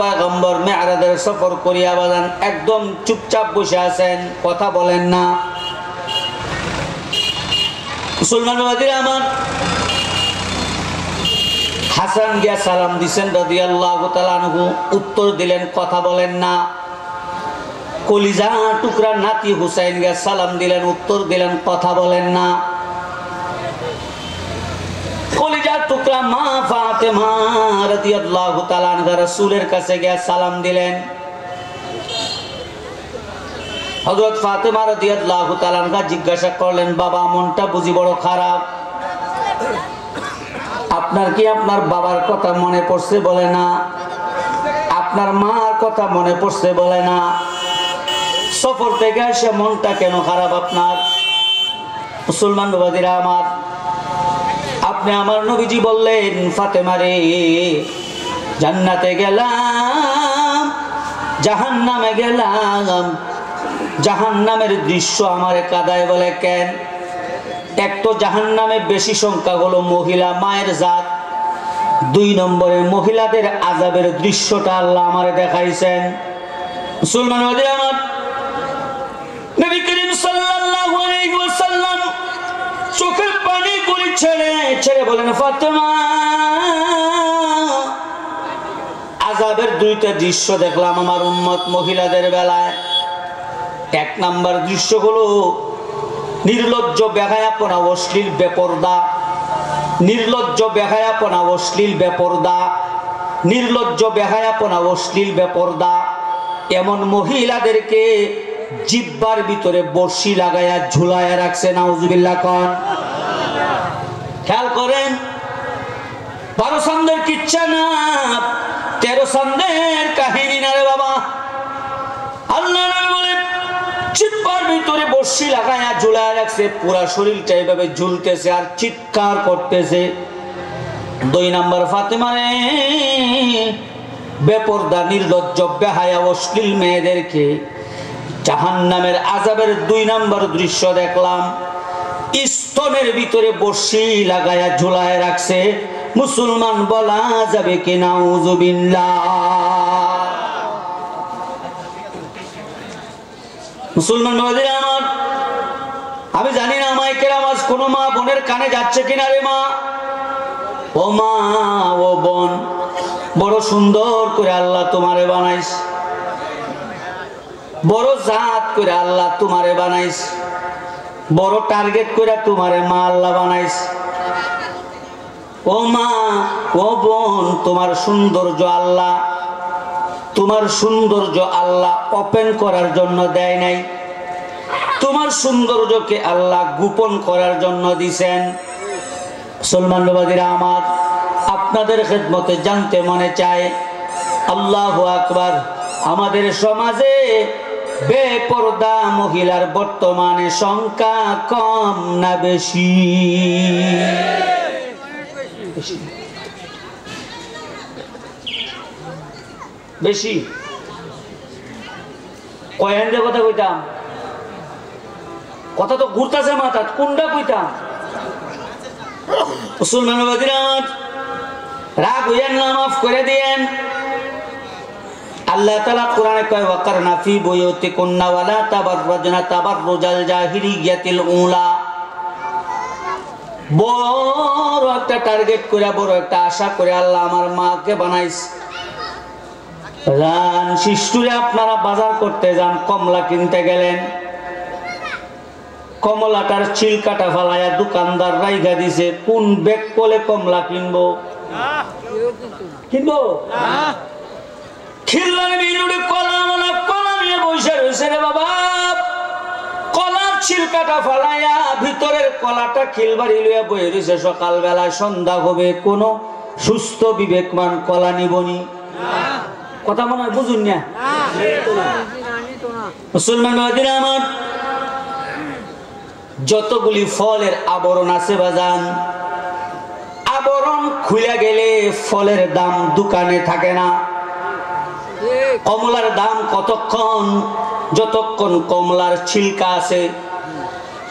পয়গম্বর মেরাজের সফর করিয়া বাজান একদম চুপচাপ বসে আছেন, কথা বলেন না। মুসলমান বাবাজিরা আমার, হাসান গিয়া সালাম দিছেন রাদিয়াল্লাহু তাআলা আনহু, উত্তর দিলেন, কথা বলেন না। কলিজা টুকরা নাতি হুসাইন গিয়া সালাম দিলেন, উত্তর দিলেন, কথা বলেন না। কলিজার টুকরা মা ফাতেমা রাদিয়াল্লাহু তাআলা আনহা রাসূলের কাছে গিয়া সালাম দিলেন। হযরত ফাতেমা রাদিয়াল্লাহু তাআলা আনহা জিজ্ঞাসা করলেন, বাবা মনটা বুঝি বড় খারাপ, আপনার কি আপনার বাবার কথা মনে পড়ছে? বলে না। আপনার মার কথা মনে পড়ছে? বলে না। সফর থেকে এসে মনটা কেন খারাপ আপনার? মুসলমান বাবাজিরা আমার, আপনি আমার নবীজি বললেন, ফাতেমা রে, জান্নাতে গেলাম, জাহান্নামে গেলাম, জাহান্নামের দৃশ্য আমারে কাঁদায়। বলে কেন? এক তো জাহান্নামে বেশি সংখ্যা হলো মহিলা, মায়ের জাত। 2 নম্বরে মহিলাদের আযাবের দৃশ্যটা আল্লাহ আমারে দেখাইছেন। মুসলমান বাবাজিরা আমার, নবী করিম সাল্লাল্লাহু আলাইহি ওয়াসাল্লাম চোখের পানি গুলি ছেড়ে ছেড়ে বলেন, ফাতেমা, আযাবের 2টা দৃশ্য দেখলাম আমার উম্মত মহিলাদের বেলায়। 1 নাম্বার দৃশ্য হলো নির্লজ্জ বেহায়াপনা, অশ্লীল বেপরদা। নির্লজ্জ বেহায়াপনা, অশ্লীল বেপরদা। নির্লজ্জ বেহায়াপনা, অশ্লীল বেপরদা। এমন মহিলাদেরকে জিহ্বার ভিতরে বর্ষি লাগায়া ঝুলায়া রাখছে। নাউজুবিল্লাহ কোন। খেয়াল করেন, 12 সন্দের কিচ্ছা না, 13 সন্দের কাহিনী না রে বাবা। আল্লাহ বলেন, জিহ্বার ভিতরে বর্ষি লাগায়া ঝুলায়া রাখছে, পুরা শরীরটা এইভাবে ঝুলতেছে আর চিৎকার করতেছে। 2 নাম্বার, ফাতেমা রে, বেপরদা, নির্লজ্জ, বেহায়া, অশ্লীল মেয়েদেরকে জাহান্নামের আযাবের 2 নাম্বার দৃশ্য দেখলাম, স্তনের ভিতরে বর্ষি লাগায়া ঝুলায় রাখছে। মুসলমান বলা যাবে কি? নাউজুবিল্লাহ। মুসলমান বাবাজিরা আমার, আমি জানি না মাইকের আওয়াজ কোন মা বোনের কানে যাচ্ছে কিনা রে মা। ও মা, ও বোন, বড় সুন্দর করে আল্লাহ তোমারে বানাইস, বড় জাত করে আল্লাহ তোমারে বানাইস, বড় টার্গেট করে তোমারে মা আল্লাহ বানাইস। ও মা, ও বোন, তোমার সৌন্দর্য আল্লাহ, তোমার সৌন্দর্য আল্লাহ ওপেন করার জন্য দেয় নাই, তোমার সৌন্দর্যকে আল্লাহ গোপন করার জন্য দিছেন। মুসলমান বাবাজিরা আমার, আপনাদের খেদমতে জানতে মনে চায়, আল্লাহু আকবার, আমাদের সমাজে বেপরদা মহিলার বর্তমানে সংখ্যা কম না বেশি? বেশি। কয়েন্ডে কথা কইতাম, কথা তো ঘুরতেছে মাথা, কোনটা কইতাম? মুসলমান বাবাজিরা আমার, রাগ হইয়েন না, মাফ করে দিয়েন। আল্লাহ তাআলা কোরআনে কয়, ওয়াকারনা ফি বুয়ুতিকুন্না ওয়ালা তাবাররাজনা তাবাররুজাল জাহিলিয়াতিল উলা। বড় একটা টার্গেট করে, বড় একটা আশা করে আল্লাহ আমার মাকে বানাইছে। যান শিশুরে, আপনারা বাজার করতে যান, কমলা কিনতে গেলেন, কমলাটার ছিলকাটা ফালাইয়া দোকানদার রাইগা দিছে, কোন ব্যাগ কোলে কমলা কিনবো? কিনবো খিল্লার বিনুরে কলাওয়ালা কলা নিয়ে বসে রয়েছে রে বাবা। কলার ছিলকাটা ফালাইয়া ভিতরের কলাটা খিলবাড়ি লইয়া বয়ে রয়েছে। সকালবেলায় সন্ধ্যা হবে, কোন সুস্থ বিবেকমান কলা নিবনি? কথা মনে হয় বুঝুন না। মুসলমান বাবাজিরা আমার, যতগুলি ফলের আবরণ আছে বাজান, আবরণ খুলে গেলে ফলের দাম দোকানে থাকে না। কমলার দাম কতক্ষণ? যতক্ষণ কমলার ছিলকা আছে।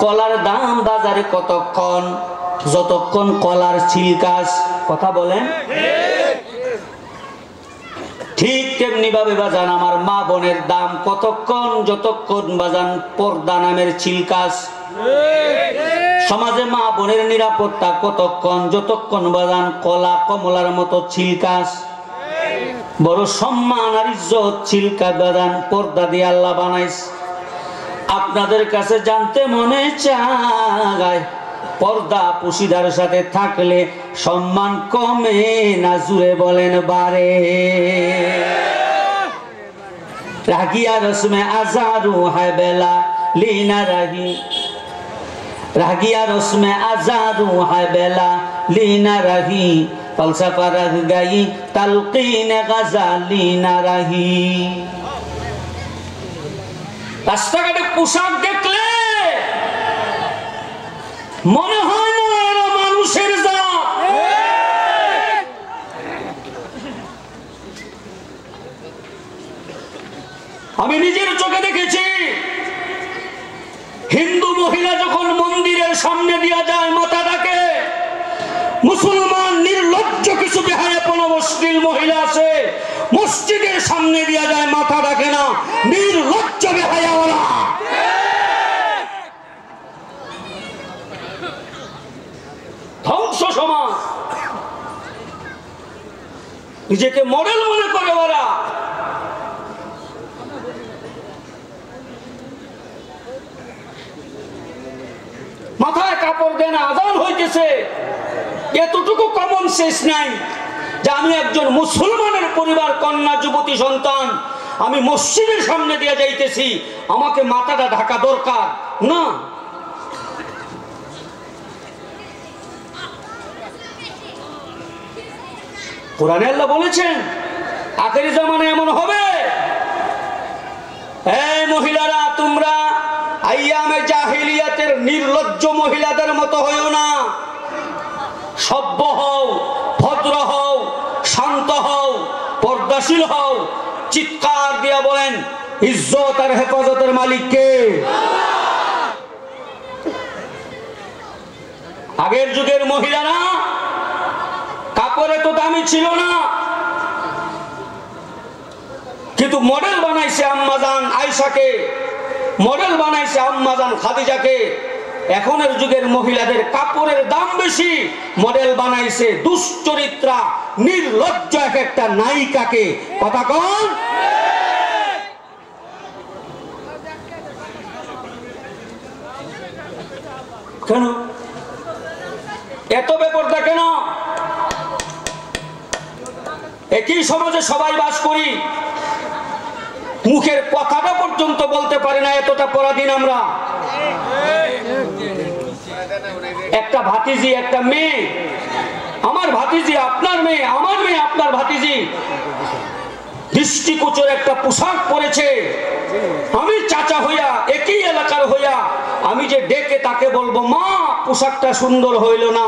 কলার দাম বাজারে কতক্ষণ? যতক্ষণ কলার ছিলকা। কথা বলেন ঠিক তেমনি ভাবে বাজান আমার মা বোনের দাম কতক্ষণ, যতক্ষণ বাজান পর্দা নামের চিলকাস। সমাজে মা বোনের নিরাপত্তা কতক্ষণ, যতক্ষণ বাজান কলা কমলার মতো চিলকাস। বড় সম্মান আর ইজ্জত চিলকা বাজান পর্দা দিয়ে আল্লাহ বানাইস। আপনাদের কাছে জানতে মনে চায় পর্দা পুশিদার সাথে থাকলে সম্মান কমে না? জুড়ে বলেন বারে। রাগিয়া রসমে আজারু হায় বেলা লীনা রাহি, রাগিয়া রসমে আজারু হায় বেলা লীনা রাহি, ফলসফা রাগ গাই তালকিনে গাজালি না রাহি। রাস্তাঘাটে পোশাক দেখলে মনে হয় না এরা মানুষের জাত। আমি নিজের চোখে দেখেছি, হিন্দু মহিলা যখন মন্দিরের সামনে দিয়া যায় মাথাটাকে, মুসলমান নির্লজ্জ কিছু বেহায়াপনা অশ্লীল মহিলা আছে মসজিদের সামনে দিয়া যায় মাথা রাখে না, নির্লজ্জ বেহায়াওয়ালা। ধ্বংস সমাজ, নিজেকে মডেল মনে করে ওরা। মাথায় কাপড় দেন, আজান হইতেছে, এতটুকু কমন সেন্স নাই যে আমি একজন মুসলমানের পরিবার কন্যা যুবতী সন্তান, আমি মসজিদের সামনে দিয়ে যাইতেছি, আমাকে মাথাটা ঢাকা দরকার না। কোরআনে আল্লাহ বলেছেন আখেরি জামানে এমন হবে। এই মহিলারা, তোমরা আইয়ামে জাহিলিয়াতের নির্লজ্জ মহিলাদের মতো হইও না। সভ্য হও, ভদ্র হও, শান্ত হও, পর্দাশীল হও। চিৎকার দিয়া বলেন ইজ্জত আর হেফাজতের মালিক কে? আগের যুগের মহিলারা কাপড়ে তো দামি ছিল না, কিন্তু মডেল বানাইছে আম্মাজান আয়েশাকে, মডেল বানাইছে আম্মাজান খাদিজাকে। এখনের যুগের মহিলাদের কাপড়ের দাম বেশি, মডেল বানাইছে দুশ্চরিত্রা নির্লজ্জ এক একটা নায়িকাকে। কথা কোন? কেন এত বেপরদা কেন? একই সমাজে সবাই বাস করি, মুখের কথাটা পর্যন্ত বলতে পারি না, এতটা পরাধীন আমরা। একটা ভাতিজি, একটা মেয়ে, আমার ভাতিজি আপনার মেয়ে, আমার মেয়ে আপনার ভাতিজি, দৃষ্টিগোচর একটা পোশাক পরেছে, আমি চাচা হইয়া, একই এলাকার হইয়া আমি যে ডেকে তাকে বলবো মা পোশাকটা সুন্দর হইল না,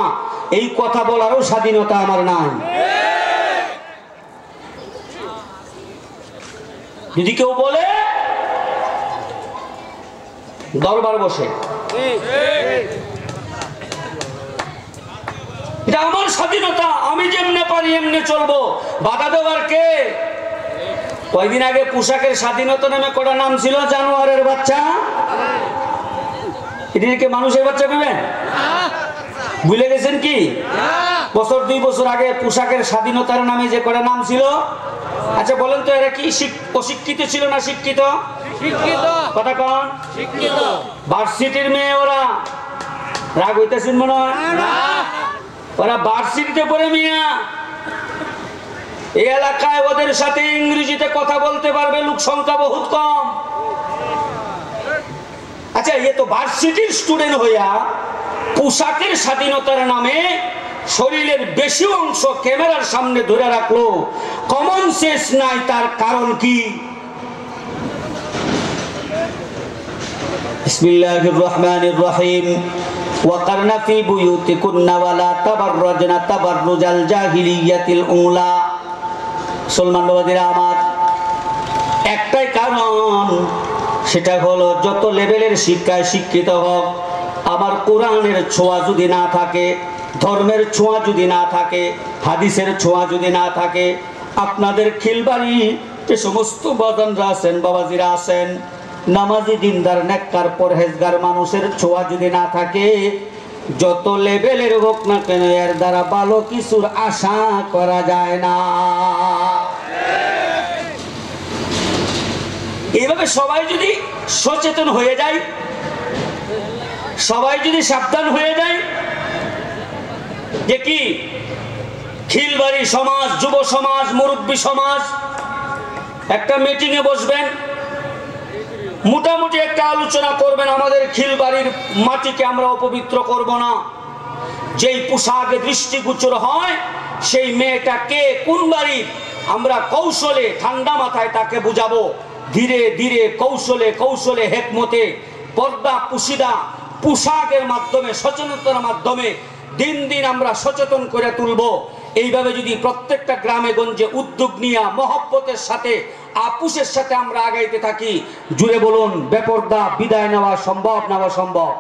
এই কথা বলারও স্বাধীনতা আমার নাই। যদি কেউ বলে দরবার বসে, এটা আমার স্বাধীনতা, আমি যেমনে পারি এমনি চলবো, বাধা দেওয়ার কে? কয়দিন আগে পোশাকের স্বাধীনতা নামে কটা নাম ছিল, জানোয়ারের বাচ্চা। এটিকে মানুষের বাচ্চা ভেবেন? ভুলে গেছেন কি? বছর 2 বছর আগে পোশাকের স্বাধীনতার নামে যে কটা নাম ছিল, আচ্ছা বলেন তো এরা কি অশিক্ষিত ছিল না শিক্ষিত? শিক্ষিত। কথা কন? শিক্ষিত। ভার্সিটির মেয়ে ওরা, রাগ হইতেছেন মনে হয়? ওরা ভার্সিটিতে পড়ে মিয়া, এই এলাকায় ওদের সাথে ইংরেজিতে কথা বলতে পারবে লোক সংখ্যা বহুত কম। আচ্ছা এ তো ভার্সিটির স্টুডেন্ট হইয়া পোশাকের স্বাধীনতার নামে শরীরের বেশি অংশ ক্যামেরার সামনে ধরে রাখলো, কমন সেন্স নাই, তার কারণ কি? বিসমিল্লাহির রহমানির রহিম। ওয়াকারনা ফি বুয়ুতিকুন্না ওয়ালা তাবাররাজনা তাবাররুজাল জাহিলিয়াতিল উলা। মুসলমান বাবাদের আমার একটাই কারণ, সেটা হলো যত লেভেলের শিক্ষায় শিক্ষিত হোক, আমার কোরআনের ছোঁয়া যদি না থাকে, ধর্মের ছোঁয়া যদি না থাকে, হাদিসের ছোঁয়া যদি না থাকে, আপনাদের খিলবাড়ি যে সমস্ত বাজানরা আছেন, বাবাজিরা আছেন, নামাজি দিনদার নেককার পরহেজগার মানুষের ছোঁয়া যদি না থাকে, যত লেভেলের হোক না কেন এর দ্বারা ভালো কিছুর আশা করা যায় না। এইভাবে সবাই যদি সচেতন হয়ে যায়, সবাই যদি সাবধান হয়ে যায় যে কি খিলবাড়ি সমাজ, যুব সমাজ, মুরব্বী সমাজ একটা মিটিং এ বসবেন, মোটামুটি একটা আলোচনা করবেন, আমাদের খিলবাড়ির মাটিকে আমরা অপবিত্র করব না। যেই পোশাকে দৃষ্টিগোচর হয় সেই মেয়েটা কে, কোন বাড়ির, আমরা কৌশলে ঠান্ডা মাথায় তাকে বুঝাবো। ধীরে ধীরে কৌশলে কৌশলে হেকমতে পর্দা পুশিদা পোশাকের মাধ্যমে, সচেতনতার মাধ্যমে দিন দিন আমরা সচেতন করে তুলব। এইভাবে যদি প্রত্যেকটা গ্রামে গঞ্জে উদ্যোগ নিয়ে মহব্বতের সাথে, আপুসের সাথে আমরা আগাইতে থাকি, জুড়ে বলুন বেপরদা বিদায় নেওয়া সম্ভব না অসম্ভব?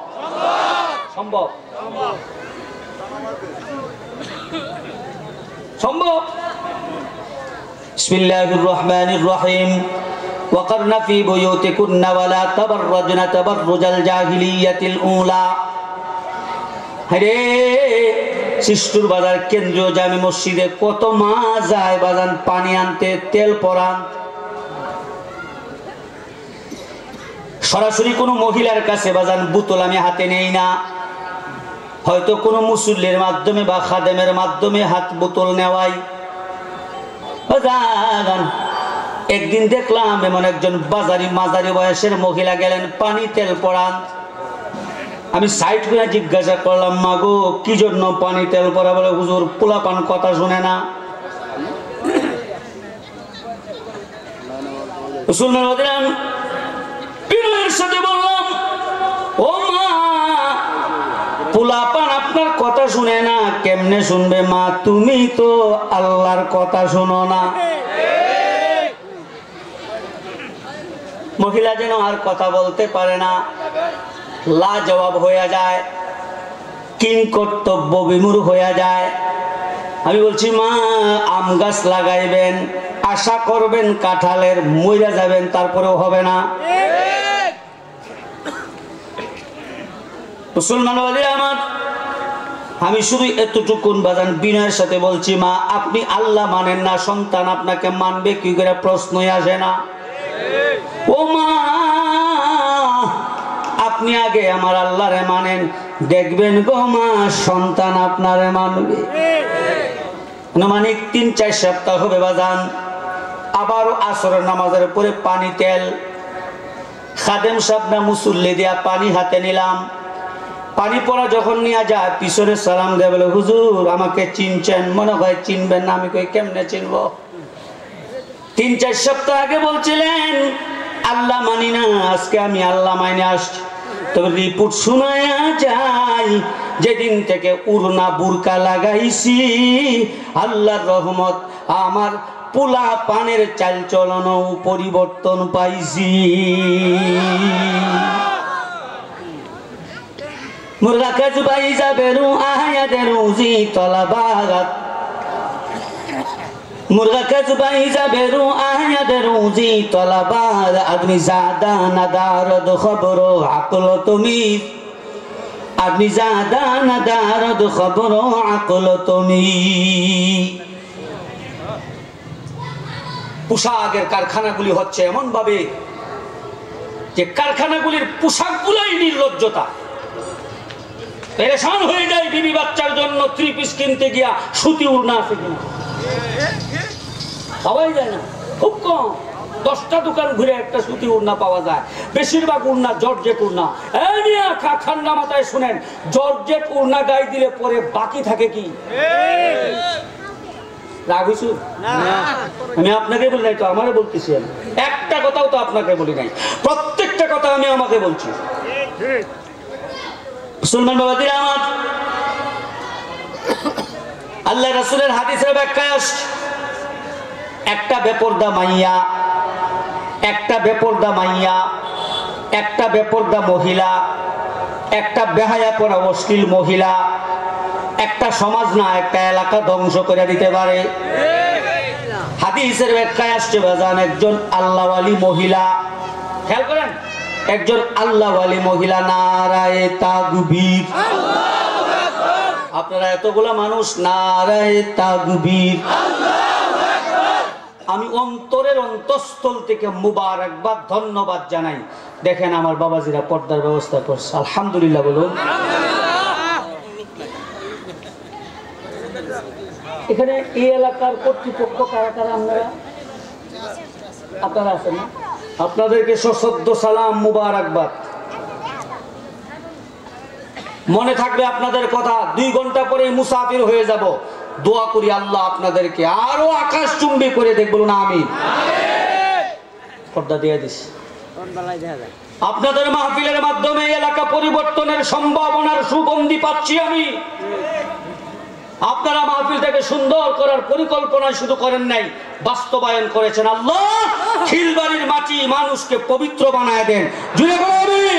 সম্ভব, সম্ভব। বিসমিল্লাহির রহমানির রহিম। وقرن في بيوتكن ولا تبرجن تبرج الجاهلية الأولى। হরে শিষ্টুর বাজার কেন্দ্রীয় জামি মসজিদে কত মা যায় বাজান পানি আনতে, তেল পরান। সরাসরি কোনো মহিলার কাছে বাজান বোতল আমি হাতে নেই না, হয়তো কোনো মুসল্লির মাধ্যমে বা খাদেমের মাধ্যমে হাত বোতল নেওয়াই। বাজান একদিন দেখলাম এমন একজন বাজারি মাঝারি বয়সের মহিলা গেলেন পানি তেল পরান। আমি সাইড করে জিজ্ঞাসা করলাম, মাগো কি জন্য পানি তেল পরা? বলে হুজুর পোলাপান কথা শুনে না। সাথে বললাম, ও মা, পোলাপান আপনার কথা শুনে না, কেমনে শুনবে মা? তুমি তো আল্লাহর কথা শুনো না। মহিলা যেন আর কথা বলতে পারে না, লাজবাব হয়ে যায়, কিং কর্তব্য বিমূঢ় হয়ে যায়। আমি বলছি, মা আম গাছ লাগাইবেন, আশা করবেন কাঁঠালের, মইরা যাবেন, তারপরেও হবে না। মুসলমান আমার, আমি শুধু এতটুকুন বাজান বিনয়ের সাথে বলছি, মা আপনি আল্লাহ মানেন না, সন্তান আপনাকে মানবে কি করে? প্রশ্নই আসে না। ও মা, আপনি আগে আমার আল্লাহরে মানেন, দেখবেন গো মা সন্তান আপনারে মানবে। আনুমানিক ৩-৪ সপ্তাহ হবে বাজান, আবারও আসরের নামাজের পরে পানি তেল, খাদেম সাহেব না মুসল্লি দিয়া পানি হাতে নিলাম। পানি পড়া যখন নিয়ে যায় পিছনে সালাম দেয়, বলে হুজুর আমাকে চিনছেন? মনে হয় চিনবেন না। আমি কই কেমনে চিনবো? ৩-৪ সপ্তাহ আগে বলছিলেন আল্লাহ মানি না, আজকে আমি আল্লাহ মাইনে আসছি। তবে রিপোর্ট শোনায়া যায়, যেদিন থেকে উড়না বুরকা লাগাইছি আল্লাহর রহমত, আমার পোলা পানের চাল চলনও পরিবর্তন পাইছি। মুরগা কাজ পাই যাবে রু আয়াদের উজি তলাবাগাত, মুরগা কাজ পাই যাবে রু আয়াদের উজি তলাবাদ, আদমি জাদা নাদারদ খবর আকল তুমি, আদমি জাদা নাদারদ খবর আকল তুমি। পোশাকের কারখানাগুলি হচ্ছে এমন ভাবে যে কারখানাগুলির পোশাকগুলোই নির্লজ্জতা। পেরেশান হয়ে যায় বিবি বাচ্চার জন্য 3 পিস কিনতে গিয়া সুতি উড়না আছে কিনা, সবাই যায় না, খুব কম। 10টা দোকান ঘুরে একটা সুতি উড়না পাওয়া যায়, বেশিরভাগ উড়না জর্জেট উড়না। ঠান্ডা মাথায় শুনেন, জর্জেট উড়না গায়ে দিলে পরে বাকি থাকে কি? রাগ হইছু? আমি আপনাকে বলি নাই তো, আমারে বলতেছি। একটা কথাও তো আপনাকে বলি নাই, প্রত্যেকটা কথা আমি আমাকে বলছি। মুসলমান বাবাদের আমার, আল্লাহ রাসূলের হাদিসের ব্যাখ্যা আসছে, একটা বেপরদা মাইয়া, একটা বেপরদা মাইয়া, একটা বেপরদা মহিলা, একটা বেহায়া পরা অশ্লীল মহিলা একটা সমাজ না একটা এলাকা ধ্বংস করে দিতে পারে। হাদিসের ব্যাখ্যায় আসছে বাজান, একজন আল্লাহওয়ালি মহিলা, খেয়াল করেন, একজন আল্লাহওয়ালি মহিলা, নারায়ে তাকবীর, আপনারা এতগুলা মানুষ নারায়ে তাকবীর, আমি অন্তরের অন্তঃস্থল থেকে মুবারকবাদ ধন্যবাদ জানাই। দেখেন আমার বাবাজিরা পর্দার ব্যবস্থা করছে, আলহামদুলিল্লাহ বলুন। এখানে এই এলাকার কর্তৃপক্ষ কারা কারা আপনারা আছেন না? আপনাদেরকে সশ্রদ্ধ সালাম, মুবারকবাদ। মনে থাকবে আপনাদের কথা, 2 ঘন্টা পরে মুসাফির হয়ে যাব। দোয়া করি আল্লাহ আপনাদেরকে আরো আকাশ চুম্বি করে দেখ, বলুন আমিন। পর্দা দিয়ে দিস। আপনাদের মাহফিলের মাধ্যমে এলাকা পরিবর্তনের সম্ভাবনার সুগন্ধি পাচ্ছি আমি। আপনারা মাহফিলটাকে সুন্দর করার পরিকল্পনা শুধু করেন নাই, বাস্তবায়ন করেছেন। আল্লাহ খিলবাড়ির মাটি মানুষকে পবিত্র বানায় দেন, জুড়ে বলুন।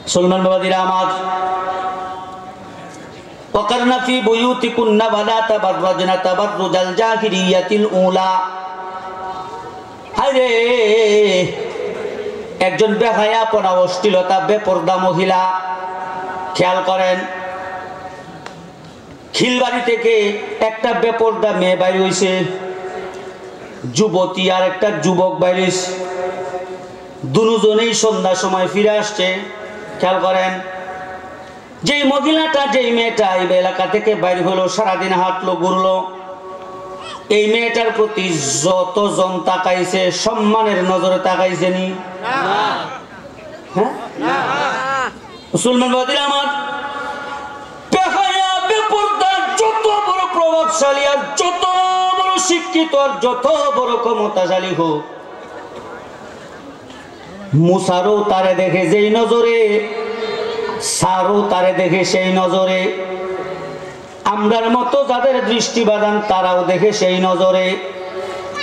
মুসলমান বাবাদিরা আমার, ওয়াকারনা ফি বুয়ুতিকুন্না ওয়ালা তাবাররাজনা তাবাররুজাল জাহিলিয়াতিল উলা। আরে একজন বেহায়াপনা, অশ্লীলতা, বেপরদা মহিলা, খেয়াল করেন, খিলবাড়ি থেকে একটা বেপরদা মেয়ে বাইরে হইছে, যুবতী আর একটা যুবক বাইরে হইছে, দুজনেই সন্ধ্যার সময় ফিরে আসছে। খেয়াল করেন, যেই মহিলাটা, যেই মেয়েটা এই এলাকা থেকে বাইরে হলো, সারাদিন হাঁটলো ঘুরলো, এই মেয়েটার প্রতি যতজন তাকাইছে সম্মানের নজরে তাকাইছে নি? হ্যাঁ, মুসলমান বাদিরা আমার, বেহায়া বেপরদা, যত বড় প্রভাবশালী আর যত বড় শিক্ষিত আর যত বড় ক্ষমতাশালী হোক, মুসারও তারে দেখে যেই নজরে, সারও তারে দেখে সেই নজরে, আমরার মতো যাদের দৃষ্টি বাদান তারাও দেখে সেই নজরে।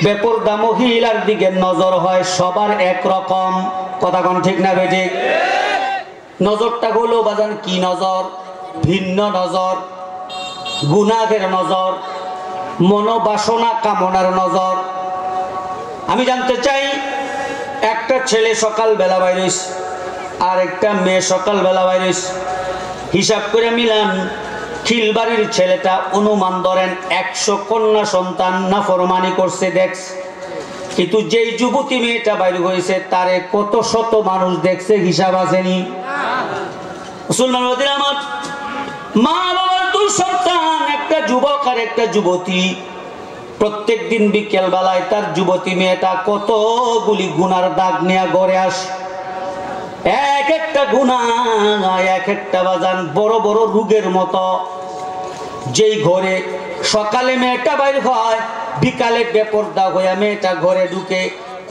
বেপরদা মহিলার দিকে নজর হয় সবার একরকম, কথা কোন ঠিক না বেঠিক? নজরটা হলো বাদান কি নজর? ভিন্ন নজর, গুনাহের নজর, মনোবাসনা কামনার নজর। আমি জানতে চাই, একটা ছেলে সকালবেলা বাইরে আর একটা মেয়ে সকালবেলা বাইরে, হিসাব করে মিলান, খিলবাড়ির ছেলেটা অনুমান ধরেন 100 কন্যা সন্তান নাফরমানি করছে দেখছে, কিন্তু যেই যুবতী মেয়েটা বাইরে হয়েছে তারে কত শত মানুষ দেখছে, হিসাব আসেনি? মুসলমান আমার, মা বাবার 2 সন্তান, একটা যুবক আর একটা যুবতী, প্রত্যেক দিন বিকেল বেলায় তার যুবতী মেয়েটা কতগুলি গুনার দাগ নিয়ে ঘরে আসে। এক একটা গুনাহ, এক একটা বাজান বড় বড় রোগের মতো। যেই ঘরে সকালে মেয়েটা বাইর হয়, বিকালে বেপরদা হইয়া মেয়েটা ঘরে ঢুকে,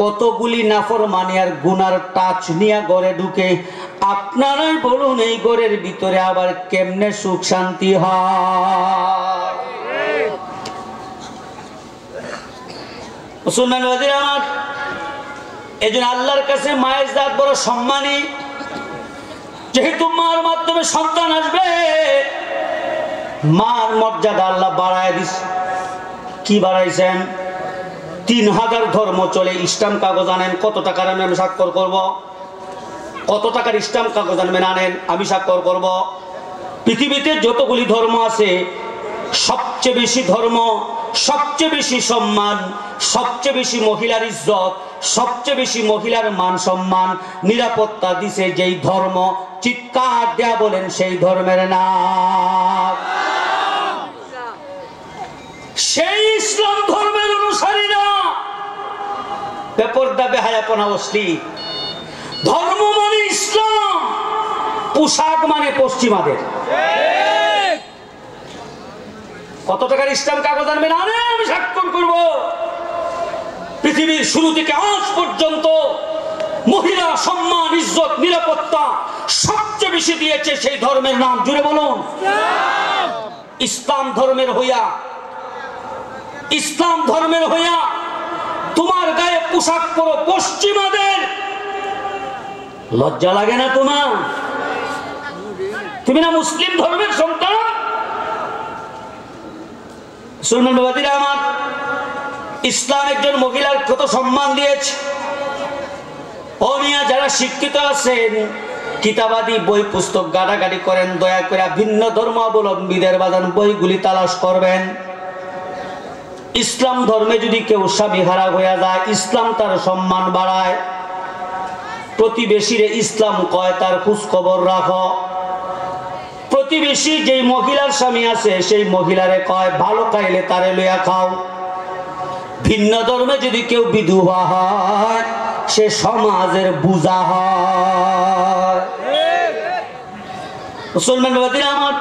কতগুলি নাফরমানি আর গুনার টাচ নিয়ে ঘরে ঢুকে। আপনারাই বলুন, এই ঘরের ভিতরে আবার কেমনে সুখ শান্তি হয়? মুসলমান বাজির আমার, এই জন্য আল্লাহর কাছে মায়ের জাত বড় সম্মানী। যেহেতু মার মাধ্যমে সন্তান আসবে, মার মর্যাদা আল্লাহ বাড়ায় দিছে। কি বাড়াইছেন? 3000 ধর্ম চলে। ইসলাম কাগজ আনেন, কত টাকার আমি স্বাক্ষর করব? কত টাকার ইসলাম কাগজ আনবেন, আনেন, আমি স্বাক্ষর করব। পৃথিবীতে যতগুলি ধর্ম আছে, সবচেয়ে বেশি ধর্ম, সবচেয়ে বেশি সম্মান, সবচেয়ে বেশি মহিলার ইজ্জত, সবচেয়ে বেশি মহিলার মান সম্মান, নিরাপত্তা দিছে যেই ধর্ম, চিৎকার দেয়া বলেন সেই ধর্মের নাম। সেই ইসলাম ধর্মের অনুসারীরা বেপরদা, বেহায়াপনা, অশ্লীল। ধর্ম মানে ইসলাম, পোশাক মানে পশ্চিমাদের। কত টাকার ইসলাম কাগজ আনবেন, আনে, আমি স্বাক্ষর করব। পৃথিবীর শুরু থেকে আজ পর্যন্ত মহিলা সম্মান, ইজ্জত, নিরাপত্তা সবচেয়ে বেশি দিয়েছে সেই ধর্মের নাম, জুড়ে বলুন ইসলাম। ধর্মের হইয়া, ইসলাম ধর্মের হইয়া তোমার গায়ে পোশাক পরো পশ্চিমাদের, লজ্জা লাগে না তোমার? তুমি না মুসলিম ধর্মের সন্তান? মুসলমান বাবাজিরা আমার, ইসলাম একজন মহিলার কত সম্মান দিয়েছে। ও মিয়া, যারা শিক্ষিত আছেন, কিতাবাদি বই পুস্তক গাড়াগাড়ি করেন, দয়া করে ভিন্ন ধর্মাবলম্বীদের বাজান বইগুলি তালাশ করবেন। ইসলাম ধর্মে যদি কেউ স্বামী হারা হইয়া যায়, ইসলাম তার সম্মান বাড়ায়। প্রতিবেশীরে ইসলাম কয় তার খোঁজ খবর রাখো। প্রতিবেশী যেই মহিলার স্বামী আছে সেই মহিলারে কয় ভালো খাইলে তারে লইয়া খাও। ভিন্ন ধর্মে যদি কেউ বিধবা হয়, সে সমাজের বোঝা হয়। মুসলমান বাবাজিরা আমার,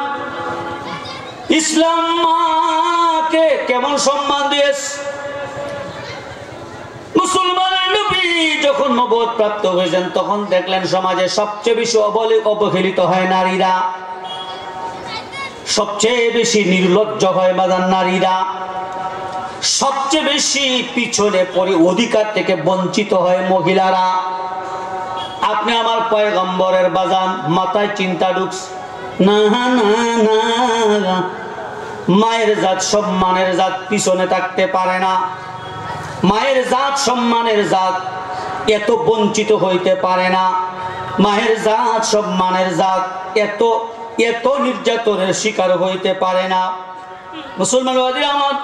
ইসলাম মাকে কেমন সম্মান দিয়েছে। মুসলমানের নবী যখন নবুয়ত প্রাপ্ত হয়েছেন, তখন দেখলেন সমাজে সবচেয়ে বেশি অবহেলিত হয় নারীরা, সবচেয়ে বেশি নির্লজ্জ হয় বাজান নারীরা, সবচেয়ে বেশি পিছনে পড়ে অধিকার থেকে বঞ্চিত হয় মহিলারা। আপনি আমার পয়গম্বরের বাজান মাথায় চিন্তা ঢুকছে না? না, মায়ের জাত সম্মানের জাত পিছনে থাকতে পারে না। মায়ের জাত সম্মানের জাত এত বঞ্চিত হইতে পারে না। মায়ের জাত সম্মানের জাত এত এত নির্যাতনের শিকার হইতে পারে না। মুসলমান বাবাজিরা আমার,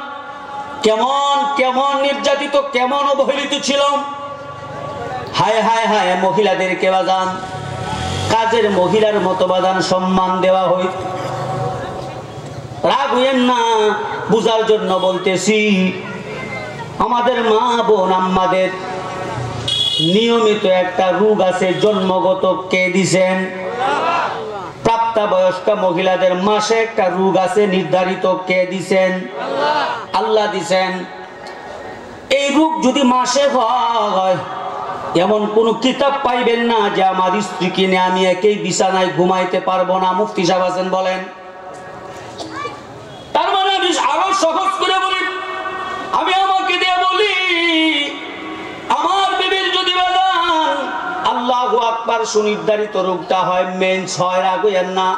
কেমন কেমন নির্যাতিত, কেমন অবহেলিত ছিল। হায় হায় হায়, মহিলাদেরকে বাজান কাজের মহিলার মতো বাজান সম্মান দেওয়া হইত। রাগ হইয়েন না, বুঝার জন্য বলতেছি। আমাদের মা বোন আম্মাদের নিয়মিত একটা রোগ আছে, জন্মগত। কে দিছেন? প্রাপ্তবয়স্ক মহিলাদের মাসে একটা রোগ আছে নির্ধারিত। কে দিছেন? আল্লাহ দিছেন। এই রোগ যদি মাসে হয়, এমন কোন কিতাব পাইবেন না যে আমার স্ত্রী কিনে আমি একই বিছানায় ঘুমাইতে পারবো না। মুফতি সাহেব আছেন, বলেন। তার মানে আমি আরো সহজ করে বলি, আমি আমাকে দিয়ে বলি, আমার বিবির যদি বাজান আল্লাহু আকবার সুনির্ধারিত রোগটা হয়, মেন্স হয়, রাগ হইয়েন না।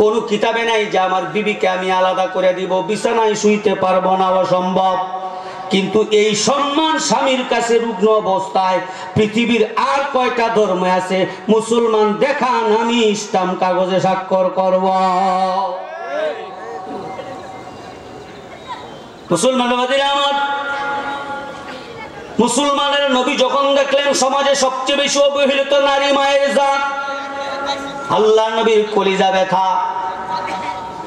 কোন কিতাবে নাই যে আমার বিবিকে আমি আলাদা করে দিব, বিছানায় শুইতে পারবো না, অসম্ভব। কিন্তু এই সম্মান স্বামীর কাছে রুগ্ন অবস্থায় পৃথিবীর আর কয়টা ধর্ম আছে? মুসলমান দেখান, আমি ইসলাম কাগজে স্বাক্ষর করব। মুসলমান বাবাজিরা আমার, মুসলমানের নবী যখন দেখলেন সমাজে সবচেয়ে বেশি অবহেলিত নারী মায়ের জাত, আল্লাহ নবীর কলিজা ব্যথা।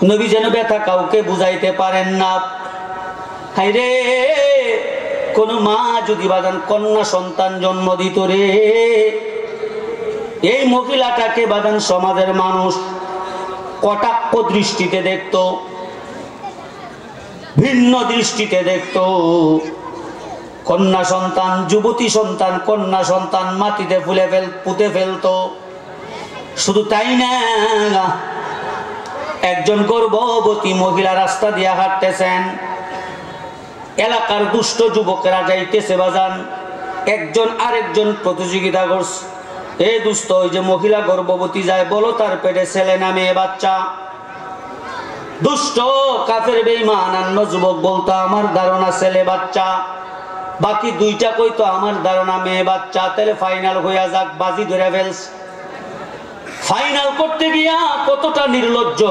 নবী যেন ব্যথা কাউকে বুঝাইতে পারেন না। হায়রে, কোন মা যদি বাজান কন্যা সন্তান জন্ম দিত রে, এই মহিলাটাকে বাজান সমাজের মানুষ কটাক্ষ দৃষ্টিতে দেখত, ভিন্ন দৃষ্টিতে দেখত। কন্যা সন্তান, যুবতী সন্তান, কন্যা সন্তান মাটিতে পুঁতে ফেলতো। শুধু তাই না, একজন গর্ভবতী মহিলা রাস্তা দিয়ে হাঁটতেছেন, এলাকার দুষ্ট যুবকেরা যাইতেছে বাজান, একজন আরেকজন প্রতিযোগিতা করছে। এই দুষ্ট, ওই যে মহিলা গর্ভবতী যায়, বলো তার পেটে ছেলে না মেয়ে বাচ্চা? দুষ্ট কাফের বেঈমান অন্য যুবক বলতো আমার ধারণা ছেলে বাচ্চা, বাকি দুইটা কইতো আমার ধারণা মেয়ে বাচ্চা। তাহলে ফাইনাল হইয়া যাক, বাজি ধরে ফেলস। ফাইনাল করতে গিয়া কতটা নির্লজ্জ